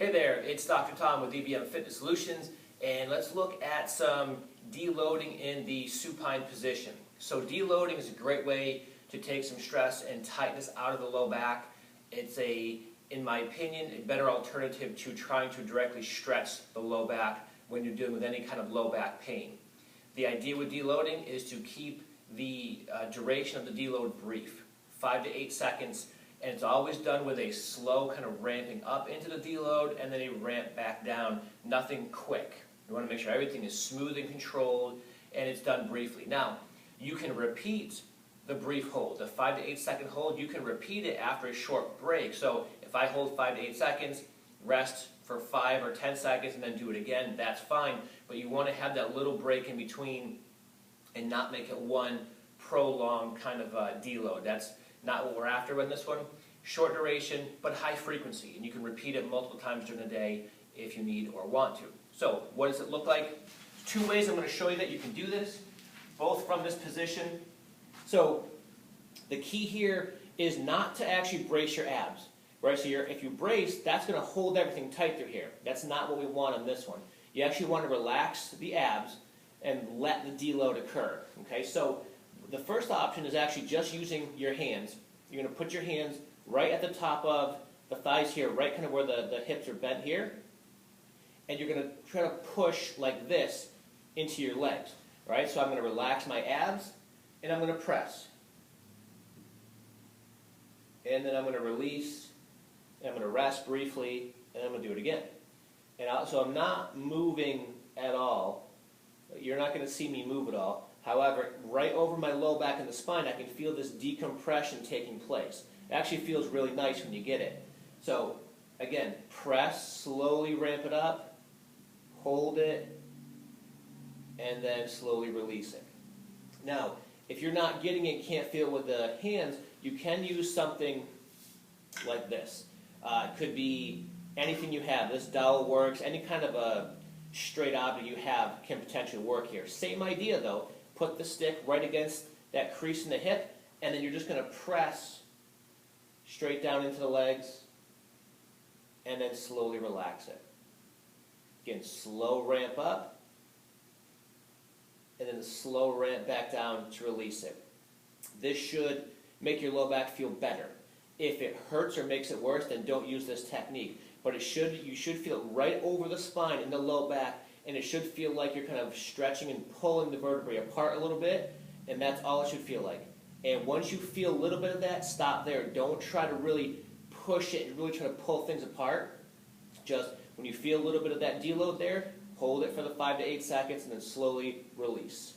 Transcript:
Hey there, it's Dr. Tom with EBM Fitness Solutions, and let's look at some deloading in the supine position. So deloading is a great way to take some stress and tightness out of the low back. It's in my opinion, a better alternative to trying to directly stretch the low back when you're dealing with any kind of low back pain. The idea with deloading is to keep the duration of the deload brief, 5 to 8 seconds, and it's always done with a slow kind of ramping up into the deload and then a ramp back down, nothing quick. You want to make sure everything is smooth and controlled and it's done briefly. Now, you can repeat the brief hold, the 5 to 8 second hold, you can repeat it after a short break. So if I hold 5 to 8 seconds, rest for 5 or 10 seconds and then do it again, that's fine. But you want to have that little break in between and not make it one prolonged kind of deload. That's not what we're after with this one. Short duration, but high frequency, and you can repeat it multiple times during the day if you need or want to. So, what does it look like? Two ways I'm going to show you that you can do this, both from this position. So, the key here is not to actually brace your abs. Right? So if you brace, that's going to hold everything tight through here. That's not what we want on this one. You actually want to relax the abs and let the deload occur. Okay, so the first option is actually just using your hands. You're going to put your hands right at the top of the thighs here, right kind of where the hips are bent here. And you're going to try to push like this into your legs. Right? So I'm going to relax my abs and I'm going to press. And then I'm going to release, and I'm going to rest briefly, and I'm going to do it again. And so I'm not moving at all. You're not going to see me move at all. However, right over my low back and the spine, I can feel this decompression taking place. It actually feels really nice when you get it. So, again, press, slowly ramp it up, hold it, and then slowly release it. Now, if you're not getting it, can't feel it with the hands, you can use something like this. It could be anything you have. This dowel works. Any kind of a straight object you have can potentially work here. Same idea though. Put the stick right against that crease in the hip, and then you're just going to press straight down into the legs, and then slowly relax it. Again, slow ramp up, and then the slow ramp back down to release it. This should make your low back feel better. If it hurts or makes it worse, then don't use this technique. But you should feel it right over the spine in the low back, and it should feel like you're kind of stretching and pulling the vertebrae apart a little bit, and that's all it should feel like. And once you feel a little bit of that, stop there. Don't try to really push it and really try to pull things apart. Just when you feel a little bit of that deload there, hold it for the 5 to 8 seconds and then slowly release.